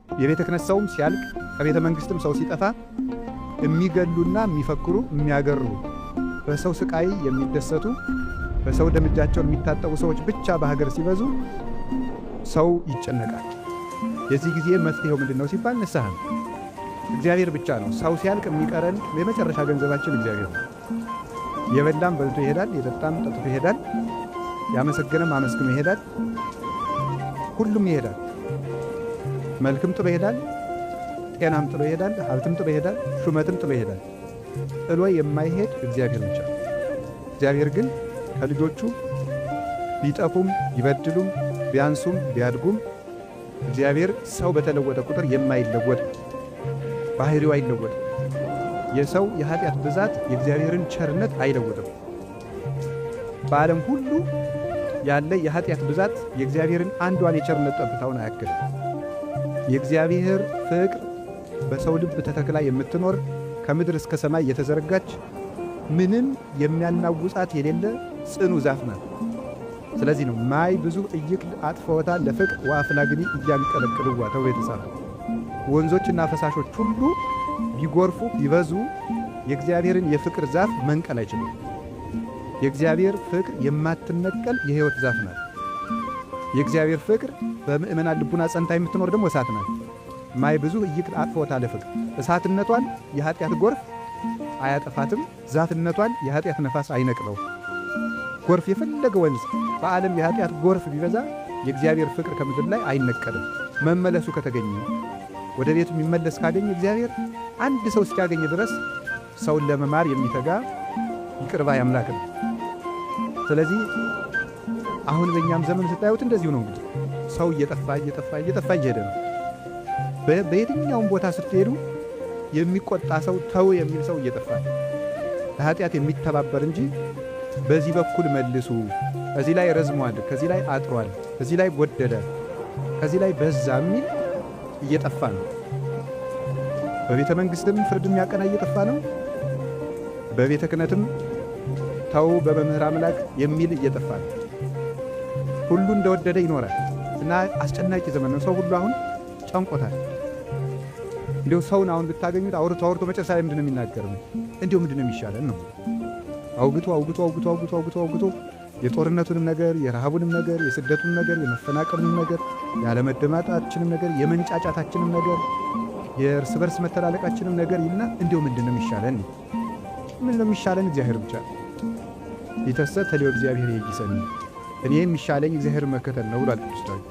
የቤተ ክህነት ሰውም ሲያልቅ ከቤተ መንግሥትም ሰው ሲጠፋ የሚገሉና የሚፈክሩ የሚያገሩ በሰው ስቃይ የሚደሰቱ በሰው ደም እጃቸውን የሚታጠቡ ሰዎች ብቻ በሀገር ሲበዙ ሰው ይጨነቃል። የዚህ ጊዜ መፍትሄው ምንድን ነው ሲባል ንስሐ ነው። እግዚአብሔር ብቻ ነው። ሰው ሲያልቅ የሚቀረን የመጨረሻ ገንዘባችን እግዚአብሔር ነው። የበላም በልቶ ይሄዳል፣ የጠጣም ጠጥቶ ይሄዳል፣ ያመሰገነም አመስግኖ ይሄዳል። ሁሉም ይሄዳል። መልክም ጥሎ ይሄዳል፣ ጤናም ጥሎ ይሄዳል፣ ሀብትም ጥሎ ይሄዳል፣ ሹመትም ጥሎ ይሄዳል። ጥሎ የማይሄድ እግዚአብሔር ብቻ ነው። እግዚአብሔር ግን ከልጆቹ ቢጠፉም ቢበድሉም ቢያንሱም ቢያድጉም እግዚአብሔር ሰው በተለወጠ ቁጥር የማይለወጥ ባህሪው አይለወጥም። የሰው የኃጢአት ብዛት የእግዚአብሔርን ቸርነት አይለወጥም። በዓለም ሁሉ ያለ የኃጢአት ብዛት የእግዚአብሔርን አንዷን የቸርነት ጠብታውን አያክልም። የእግዚአብሔር ፍቅር በሰው ልብ ተተክላ የምትኖር ከምድር እስከ ሰማይ የተዘረጋች ምንም የሚያናውጻት የሌለ ጽኑ ዛፍ ናት። ስለዚህ ነው ማይ ብዙ እይክል አጥፈወታ ለፍቅር ወአፍላግኒ እያንቀለቅልዋ ተብሎ የተጻፈው። ወንዞችና ፈሳሾች ሁሉ ቢጎርፉ ቢበዙ የእግዚአብሔርን የፍቅር ዛፍ መንቀል አይችሉም። የእግዚአብሔር ፍቅር የማትነቀል የሕይወት ዛፍ ናት። የእግዚአብሔር ፍቅር በምእመናን ልቡና ጸንታ የምትኖር ደግሞ እሳት ናት። ማይ ብዙ እይክል አጥፈወታ ለፍቅር እሳትነቷን የኃጢአት ጎርፍ አያጠፋትም፣ ዛፍነቷን የኃጢአት ነፋስ አይነቅለው። ጎርፍ የፈለገ ወንዝ በዓለም የኃጢአት ጎርፍ ቢበዛ የእግዚአብሔር ፍቅር ከምድር ላይ አይነቀልም። መመለሱ ከተገኘ ወደ ቤቱ የሚመለስ ካገኘ እግዚአብሔር አንድ ሰው እስኪያገኝ ድረስ ሰውን ለመማር የሚተጋ ይቅር ባይ አምላክ ነው። ስለዚህ አሁን በእኛም ዘመን ስታዩት እንደዚሁ ነው። እንግዲህ ሰው እየጠፋ እየሄደ ነው። በየትኛውም ቦታ ስትሄዱ የሚቆጣ ሰው ተው የሚል ሰው እየጠፋ ነው። ለኃጢአት የሚተባበር እንጂ በዚህ በኩል መልሱ፣ ከዚህ ላይ ረዝሟል፣ ከዚህ ላይ አጥሯል፣ ከዚህ ላይ ጎደለ፣ ከዚህ ላይ በዛ የሚል እየጠፋ ነው። በቤተ መንግሥትም ፍርድ የሚያቀና እየጠፋ ነው። በቤተ ክህነትም ተው በመምህር አምላክ የሚል እየጠፋ ነው። ሁሉ እንደወደደ ይኖራል እና አስጨናቂ ዘመን ነው። ሰው ሁሉ አሁን ጨንቆታል። እንዲሁ ሰውን አሁን ብታገኙት አውርቶ መጨረሻ ላይ ምንድን ነው የሚናገር? እንዲሁ ምንድን ነው የሚሻለን ነው። አውግቶ የጦርነቱንም ነገር፣ የረሃቡንም ነገር፣ የስደቱንም ነገር፣ የመፈናቀሉንም ነገር፣ ያለመደማጣችንም ነገር፣ የመንጫጫታችንም ነገር፣ የእርስ በርስ መተላለቃችንም ነገር ይልና እንዲሁ ምንድን ነው የሚሻለን? ምን ነው የሚሻለን? እግዚአብሔር ብቻ ይተሰ ተሊዮ እግዚአብሔር ይይሰኒ እኔ የሚሻለኝ እግዚአብሔር መከተል ነው ብሏል ቅዱስ ዳዊት።